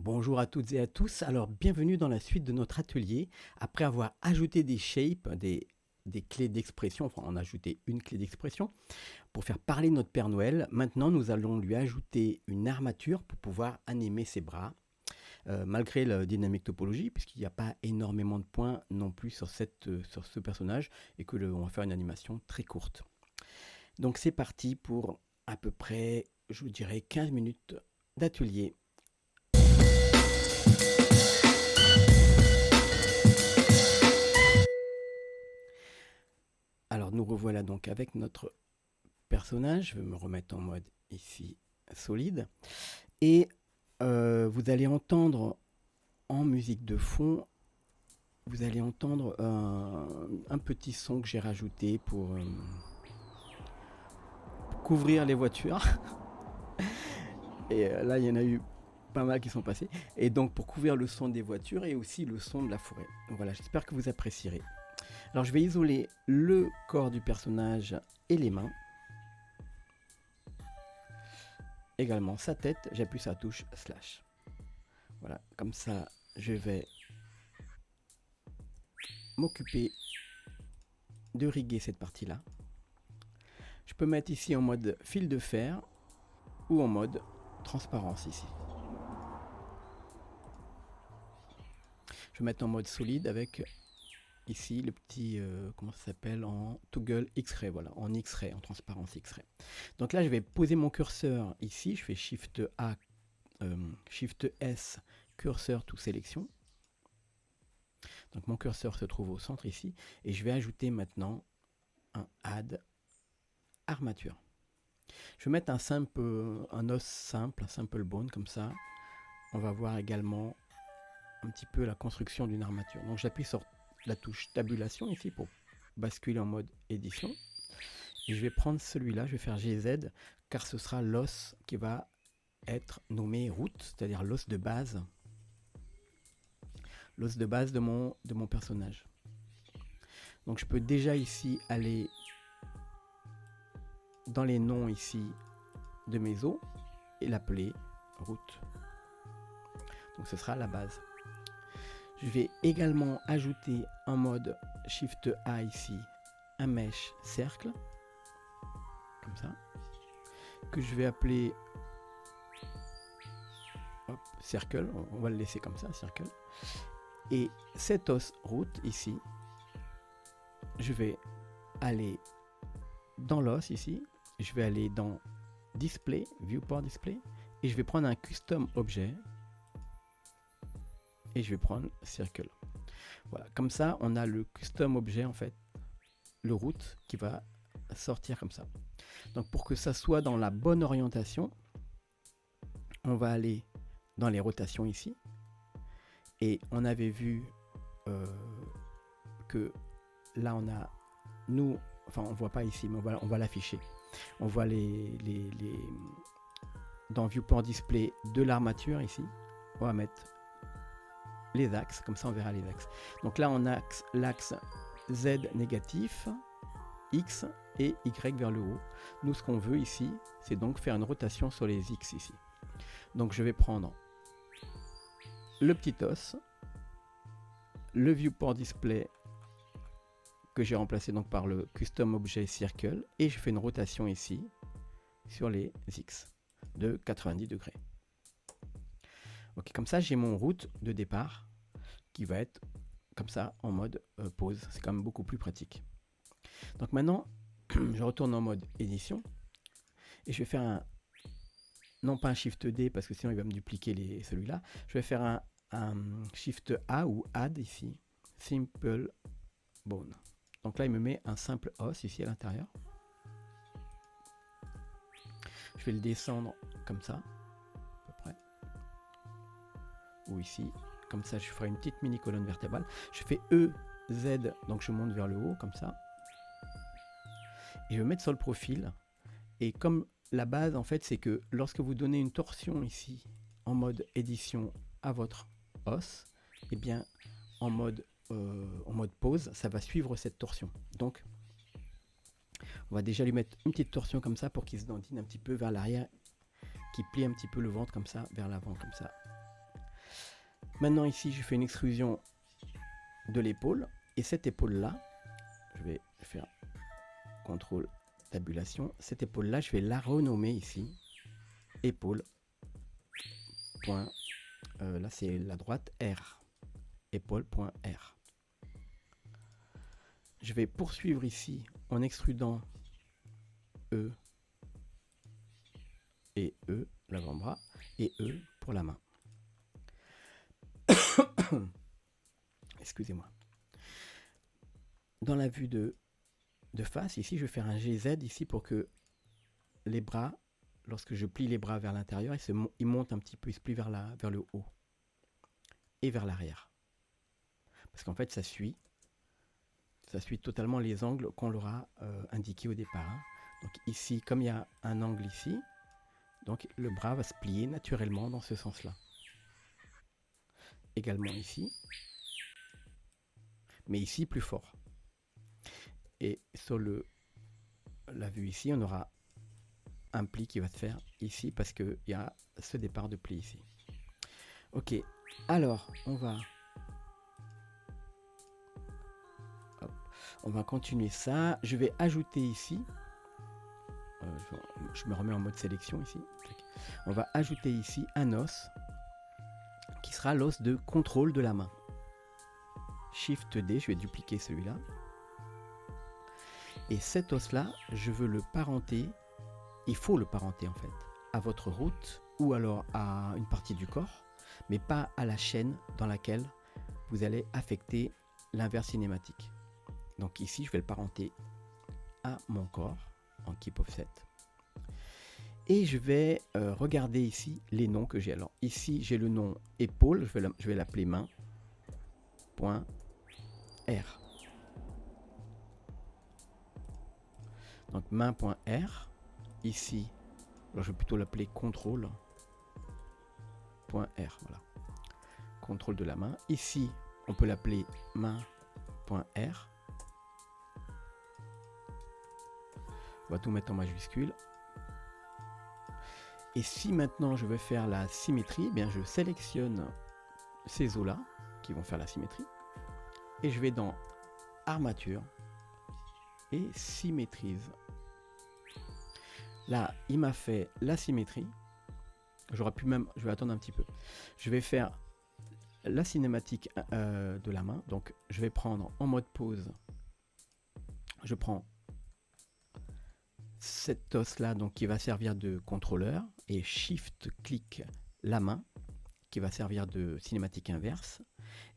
Bonjour à toutes et à tous. Alors, bienvenue dans la suite de notre atelier. Après avoir ajouté des shapes, des clés d'expression, enfin, on a ajouté une clé d'expression pour faire parler notre Père Noël. Maintenant, nous allons lui ajouter une armature pour pouvoir animer ses bras, malgré la dynamique topologie, puisqu'il n'y a pas énormément de points non plus sur ce personnage et que on va faire une animation très courte. Donc, c'est parti pour à peu près, je vous dirais, 15 minutes d'atelier. Alors nous revoilà donc avec notre personnage. Je vais me remettre en mode ici solide. Et vous allez entendre en musique de fond, vous allez entendre un petit son que j'ai rajouté pour couvrir les voitures. Et là, il y en a eu pas mal qui sont passés. Et donc pour couvrir le son des voitures et aussi le son de la forêt. Voilà, j'espère que vous apprécierez. Alors je vais isoler le corps du personnage et les mains. Également sa tête, j'appuie sur la touche slash. Voilà, comme ça je vais m'occuper de riguer cette partie-là. Je peux mettre ici en mode fil de fer ou en mode transparence ici. Je vais mettre en mode solide avec ici le petit, comment ça s'appelle, en toggle X-ray, voilà, en X-ray, en transparence X-ray. Donc là je vais poser mon curseur ici, je fais Shift A, Shift S, curseur to sélection. Donc mon curseur se trouve au centre ici et je vais ajouter maintenant un add armature. Je vais mettre un os simple, un simple bone comme ça. On va voir également un petit peu la construction d'une armature. Donc j'appuie sur la touche tabulation ici pour basculer en mode édition. Et je vais prendre celui-là, je vais faire GZ car ce sera l'os qui va être nommé route, c'est-à-dire l'os de base. L'os de base de mon personnage. Donc je peux déjà ici aller dans les noms ici de mes os et l'appeler route. Donc ce sera la base. Je vais également ajouter en mode Shift A ici un mesh cercle, comme ça, que je vais appeler circle, on va le laisser comme ça, circle. Et cet os route ici, je vais aller dans l'os ici, je vais aller dans display, viewport display, et je vais prendre un custom objet et je vais prendre circle. Voilà, comme ça on a le custom objet en fait, le route qui va sortir comme ça. Donc pour que ça soit dans la bonne orientation, on va aller dans les rotations ici. Et on avait vu que là on a, nous, enfin on voit pas ici, mais on va l'afficher. On voit dans viewport display de l'armature ici. On va mettre les axes, comme ça on verra les axes. Donc là on a l'axe Z négatif, X et Y vers le haut. Nous ce qu'on veut ici, c'est donc faire une rotation sur les X ici. Donc je vais prendre le petit os, le viewport display que j'ai remplacé donc par le custom objet circle et je fais une rotation ici sur les X de 90 degrés. Ok, comme ça j'ai mon route de départ qui va être comme ça en mode pause. C'est quand même beaucoup plus pratique. Donc maintenant je retourne en mode édition et je vais faire non pas un Shift D parce que sinon il va me dupliquer celui-là. Je vais faire un Shift A ou Add ici, Simple Bone. Donc là, il me met un simple os ici à l'intérieur. Je vais le descendre comme ça, à peu près. Ou ici, comme ça, je ferai une petite mini colonne vertébrale. Je fais E, Z, donc je monte vers le haut, comme ça. Et je vais mettre sur le profil. Et comme la base, en fait, c'est que lorsque vous donnez une torsion ici, en mode édition à votre os, et bien en mode pause, ça va suivre cette torsion. Donc on va déjà lui mettre une petite torsion comme ça pour qu'il se dandine un petit peu vers l'arrière, qu'il plie un petit peu le ventre comme ça, vers l'avant comme ça. Maintenant ici, je fais une extrusion de l'épaule. Et cette épaule-là, je vais faire CTRL tabulation. Cette épaule-là, je vais la renommer ici. Épaule. Point, là, c'est la droite R. Épaule.R. Je vais poursuivre ici en extrudant E et E, l'avant-bras, et E pour la main. Excusez-moi. Dans la vue de face, ici, je vais faire un GZ ici pour que les bras, lorsque je plie les bras vers l'intérieur, ils montent un petit peu, ils se plient vers le haut et vers l'arrière. Parce qu'en fait, ça suit totalement les angles qu'on leur a indiqués au départ. Hein. Donc ici, comme il y a un angle ici, donc le bras va se plier naturellement dans ce sens-là. Également ici, mais ici plus fort. Et sur la vue ici, on aura un pli qui va se faire ici parce qu'il y a ce départ de pli ici. Ok, alors on va continuer ça. Je vais ajouter ici, je me remets en mode sélection ici. On va ajouter ici un os qui sera l'os de contrôle de la main. Shift D, je vais dupliquer celui-là. Et cet os-là, je veux le parenter, il faut le parenter en fait, à votre route ou alors à une partie du corps, mais pas à la chaîne dans laquelle vous allez affecter l'inverse cinématique. Donc ici, je vais le parenter à mon corps en Keep Offset. Et je vais regarder ici les noms que j'ai. Alors ici, j'ai le nom épaule, je vais l'appeler main. Point R. Donc main.r. Ici, alors je vais plutôt l'appeler contrôle.r. Voilà. Contrôle de la main. Ici, on peut l'appeler main.r. On va tout mettre en majuscule. Et si maintenant je veux faire la symétrie, eh bien je sélectionne ces os-là qui vont faire la symétrie. Et je vais dans armature et symétrise. Là, il m'a fait la symétrie. J'aurais pu même, je vais attendre un petit peu. Je vais faire la cinématique de la main. Donc, je vais prendre en mode pause. Je prends cet os-là, donc qui va servir de contrôleur, et Shift clic la main, qui va servir de cinématique inverse.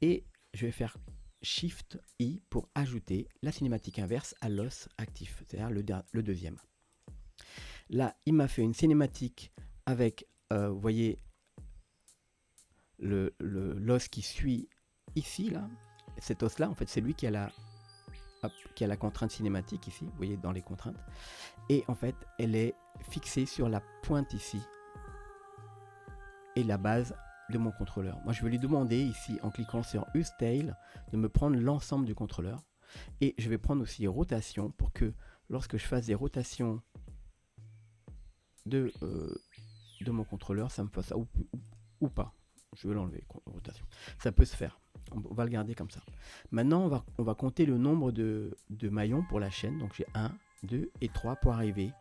Et je vais faire Shift I pour ajouter la cinématique inverse à l'os actif, c'est-à-dire le deuxième. Là, il m'a fait une cinématique avec, vous voyez, l'os qui suit ici, là. Cet os-là, en fait, c'est lui qui a la contrainte cinématique ici, vous voyez, dans les contraintes. Et en fait, elle est fixée sur la pointe ici. Et la base de mon contrôleur. Moi, je vais lui demander ici, en cliquant sur Use Tail, de me prendre l'ensemble du contrôleur. Et je vais prendre aussi rotation pour que lorsque je fasse des rotations de mon contrôleur, ça me fasse ça ou pas. Je vais l'enlever, rotation. Ça peut se faire. On va le garder comme ça. Maintenant, on va compter le nombre de maillons pour la chaîne. Donc, j'ai 1, 2 et 3 pour arriver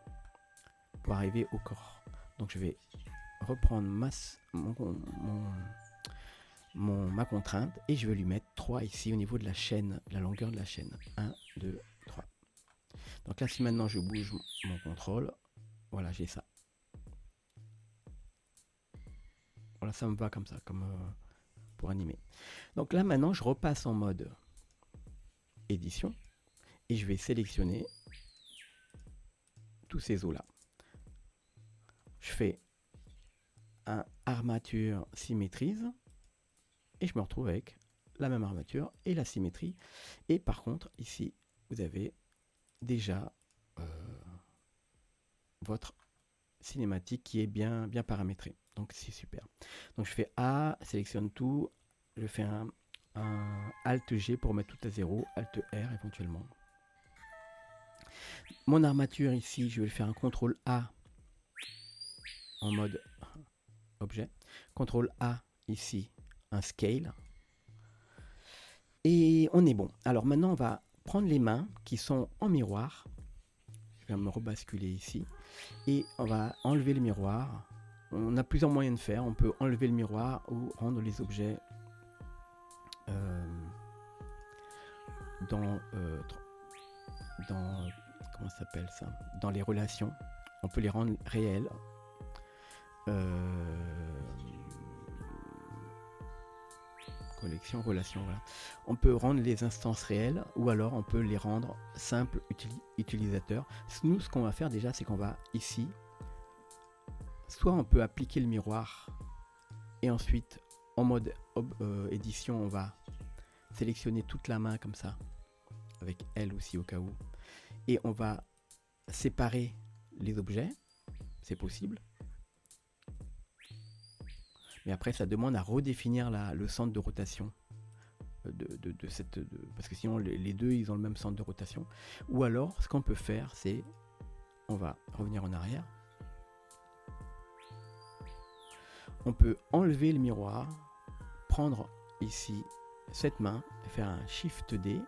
au corps. Donc, je vais reprendre ma contrainte et je vais lui mettre 3 ici au niveau de la chaîne, la longueur de la chaîne. 1, 2, 3. Donc là, si maintenant je bouge mon contrôle, voilà, j'ai ça. Voilà, ça me va comme ça, comme pour animer. Donc là, maintenant, je repasse en mode édition et je vais sélectionner tous ces os-là. Je fais un armature symétrise et je me retrouve avec la même armature et la symétrie. Et par contre, ici, vous avez déjà votre cinématique qui est bien paramétrée. Donc c'est super. Donc je fais A, sélectionne tout, je fais un Alt G pour mettre tout à 0, Alt R éventuellement. Mon armature ici, je vais faire un CTRL A en mode objet. CTRL A ici, un scale. Et on est bon. Alors maintenant, on va prendre les mains qui sont en miroir. Je vais me rebasculer ici. Et on va enlever le miroir. On a plusieurs moyens de faire. On peut enlever le miroir ou rendre les objets dans comment ça s'appelle ça, dans les relations. On peut les rendre réels. Collection, relation, voilà. On peut rendre les instances réelles ou alors on peut les rendre simples utilisateurs. Nous, ce qu'on va faire déjà, c'est qu'on va ici, soit on peut appliquer le miroir et ensuite en mode édition, on va sélectionner toute la main comme ça, avec elle aussi au cas où, et on va séparer les objets, c'est possible. Mais après, ça demande à redéfinir le centre de rotation parce que sinon les deux ils ont le même centre de rotation. Ou alors, ce qu'on peut faire, c'est on va revenir en arrière. On peut enlever le miroir, prendre ici cette main, faire un Shift D,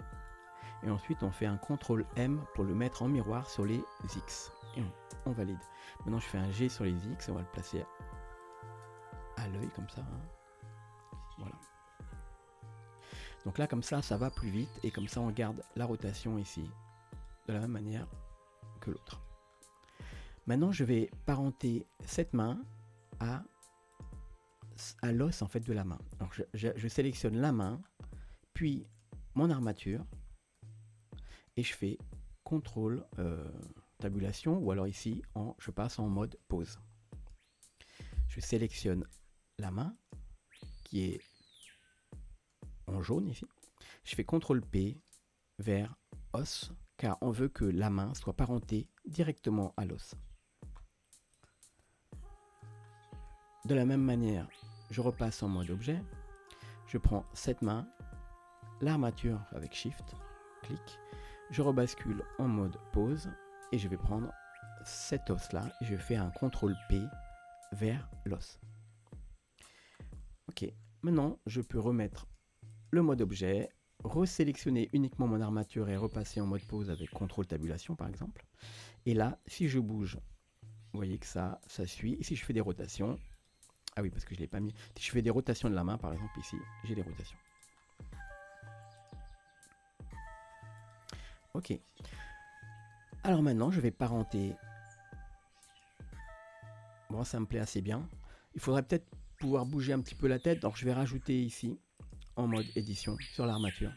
et ensuite on fait un CTRL M pour le mettre en miroir sur les X. Et on valide. Maintenant, je fais un G sur les X et on va le placer à l'œil comme ça, hein. Voilà. Donc là comme ça va plus vite et comme ça on garde la rotation ici de la même manière que l'autre. Maintenant je vais parenter cette main à l'os en fait de la main. Alors je sélectionne la main puis mon armature et je fais CTRL tabulation ou alors ici je passe en mode pause. Je sélectionne la main qui est en jaune ici. Je fais CTRL P vers os car on veut que la main soit parentée directement à l'os. De la même manière, je repasse en mode objet. Je prends cette main, l'armature avec Shift, clic. Je rebascule en mode pause et je vais prendre cet os là et je fais un CTRL P vers l'os. Ok, maintenant je peux remettre le mode objet, resélectionner uniquement mon armature et repasser en mode pause avec CTRL tabulation par exemple. Et là, si je bouge, vous voyez que ça suit. Et si je fais des rotations, ah oui parce que je ne l'ai pas mis, si je fais des rotations de la main par exemple ici, j'ai des rotations. Ok. Alors maintenant, je vais parenter. Bon, ça me plaît assez bien. Il faudrait peut-être pouvoir bouger un petit peu la tête. Donc je vais rajouter ici, en mode édition, sur l'armature.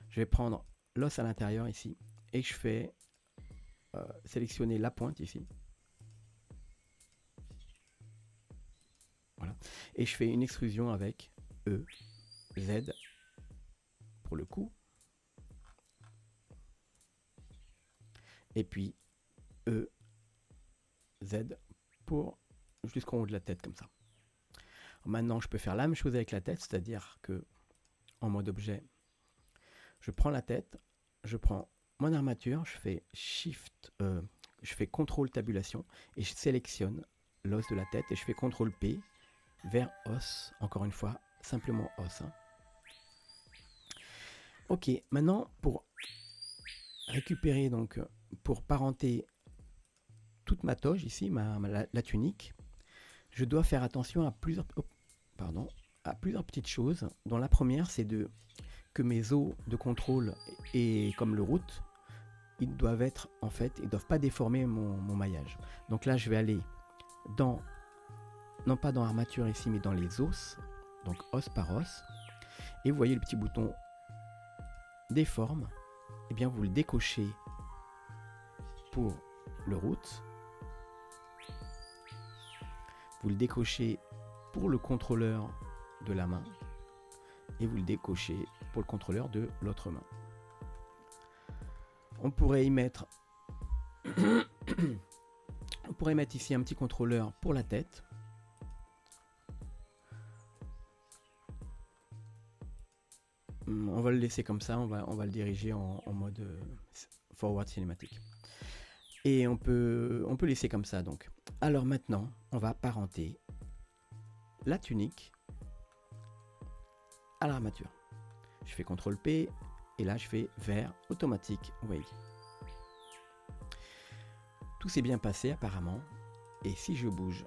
Je vais prendre l'os à l'intérieur ici. Et je fais sélectionner la pointe ici. Voilà. Et je fais une extrusion avec E, Z pour le cou. Et puis E, Z pour jusqu'en haut de la tête comme ça. Maintenant, je peux faire la même chose avec la tête, c'est-à-dire que en mode objet, je prends la tête, je prends mon armature, je fais Shift, je fais CTRL tabulation et je sélectionne l'os de la tête et je fais CTRL P vers os, encore une fois, simplement os. Hein. Ok, maintenant pour récupérer, donc pour parenter toute ma toge ici, la tunique, je dois faire attention à plusieurs petites choses, dont la première c'est que mes os de contrôle et comme le route, ils doivent être en fait, ils doivent pas déformer mon maillage. Donc là je vais aller dans, non pas dans armature ici, mais dans les os, donc os par os, et vous voyez le petit bouton déforme, et bien vous le décochez pour le route, vous le décochez pour le contrôleur de la main, et vous le décochez pour le contrôleur de l'autre main. On pourrait y mettre on pourrait mettre ici un petit contrôleur pour la tête. On va le laisser comme ça, on va le diriger en mode forward cinématique. Et on peut laisser comme ça donc. Alors maintenant, on va parenter la tunique à l'armature. Je fais CTRL P et là je fais vers automatique wave. Tout s'est bien passé apparemment. Et si je bouge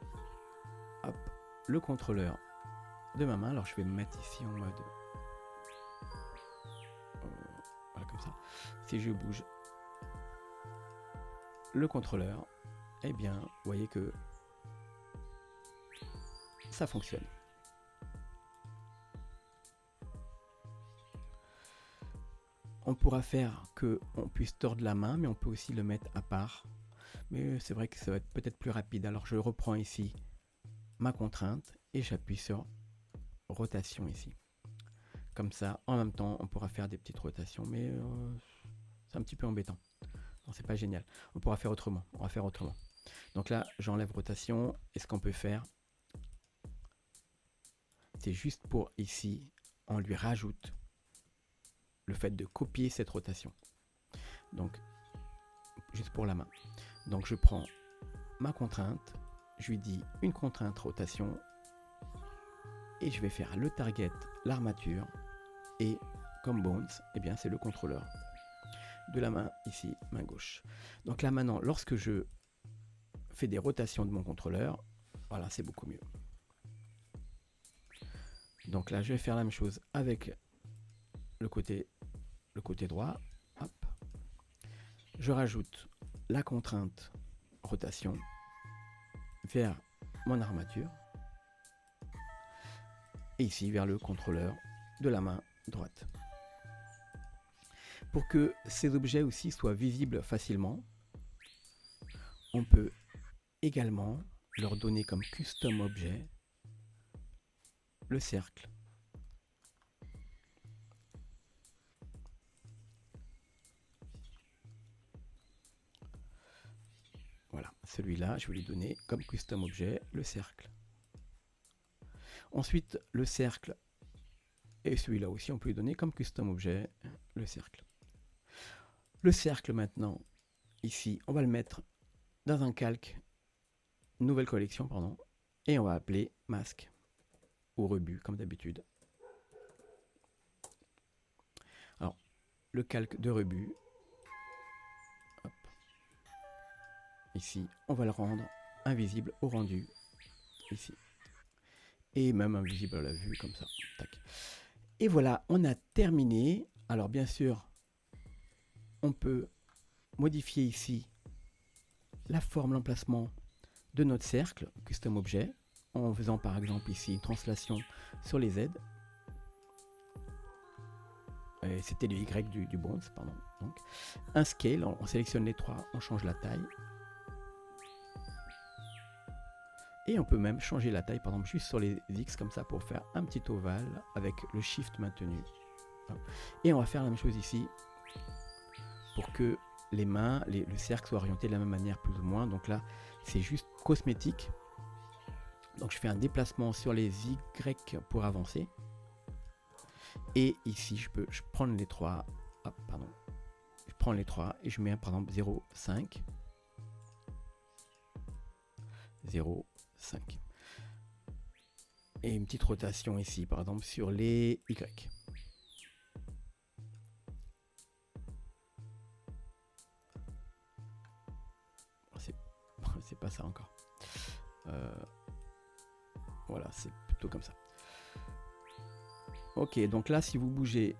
hop, le contrôleur de ma main, alors je vais me mettre ici en mode voilà comme ça. Si je bouge le contrôleur, eh bien vous voyez que ça fonctionne. On pourra faire que on puisse tordre la main, mais on peut aussi le mettre à part. Mais c'est vrai que ça va être peut-être plus rapide. Alors je reprends ici ma contrainte et j'appuie sur rotation ici. Comme ça, en même temps, on pourra faire des petites rotations, mais c'est un petit peu embêtant. Non, c'est pas génial. On pourra faire autrement. On va faire autrement. Donc là, j'enlève rotation. Et ce qu'on peut faire, c'est juste pour ici, on lui rajoute le fait de copier cette rotation. Donc, juste pour la main. Donc, je prends ma contrainte, je lui dis une contrainte rotation, et je vais faire le target, l'armature, et comme bones, eh bien, c'est le contrôleur de la main ici, main gauche. Donc là, maintenant, lorsque je fais des rotations de mon contrôleur, voilà, c'est beaucoup mieux. Donc là, je vais faire la même chose avec le côté droit. Hop. Je rajoute la contrainte rotation vers mon armature et ici vers le contrôleur de la main droite. Pour que ces objets aussi soient visibles facilement, on peut également leur donner comme custom objet le cercle. Voilà, celui-là, je vais lui donner comme custom objet le cercle. Ensuite, le cercle, et celui-là aussi, on peut lui donner comme custom objet le cercle. Le cercle maintenant, ici, on va le mettre dans un calque, nouvelle collection, pardon, et on va appeler masque ou rebut, comme d'habitude. Alors, le calque de rebut, hop, ici, on va le rendre invisible au rendu, ici. Et même invisible à la vue, comme ça. Tac. Et voilà, on a terminé. Alors, bien sûr, on peut modifier ici la forme, l'emplacement de notre cercle, custom objet, en faisant par exemple ici une translation sur les Z. C'était le Y du bones, pardon. Donc, un scale, on sélectionne les trois, on change la taille. Et on peut même changer la taille, par exemple, juste sur les X comme ça pour faire un petit ovale avec le Shift maintenu. Et on va faire la même chose ici pour que les mains, le cercle soit orienté de la même manière plus ou moins. Donc là, c'est juste cosmétique. Donc je fais un déplacement sur les Y pour avancer. Et ici, je prends les trois. Hop, pardon. Je prends les trois et je mets par exemple 0,5. 0,5. Et une petite rotation ici, par exemple, sur les Y. C'est pas ça encore. Voilà, c'est plutôt comme ça. Ok, donc là, si vous bougez,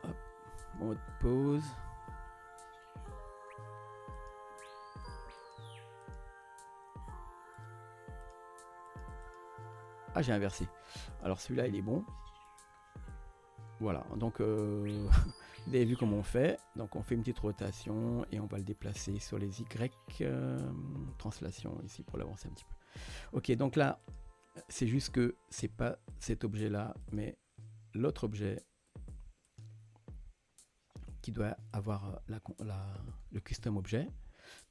hop, mode pause. Ah, j'ai inversé. Alors celui-là, il est bon. Voilà, donc vous avez vu comment on fait. Donc on fait une petite rotation et on va le déplacer sur les Y. Translation ici pour l'avancer un petit peu. Ok, donc là, c'est juste que c'est pas cet objet-là, mais l'autre objet qui doit avoir le custom objet.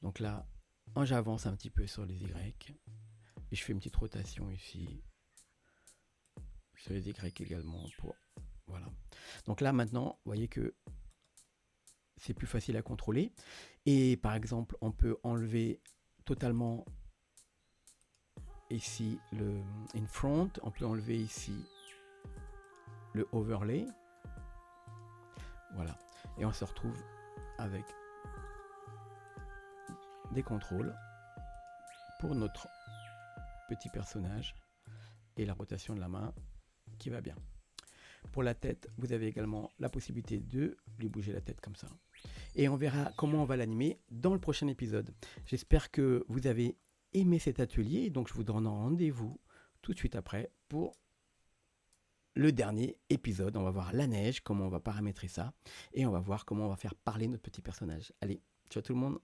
Donc là, j'avance un petit peu sur les Y et je fais une petite rotation ici sur les Y également pour voilà. Donc là maintenant, vous voyez que c'est plus facile à contrôler. Et par exemple, on peut enlever totalement ici le in front, on peut enlever ici le overlay. Voilà. Et on se retrouve avec des contrôles pour notre petit personnage et la rotation de la main qui va bien. Pour la tête, vous avez également la possibilité de lui bouger la tête comme ça. Et on verra comment on va l'animer dans le prochain épisode. J'espère que vous avez aimé cet atelier, donc je vous donne rendez-vous tout de suite après pour le dernier épisode. On va voir la neige, comment on va paramétrer ça, et on va voir comment on va faire parler notre petit personnage. Allez, ciao tout le monde.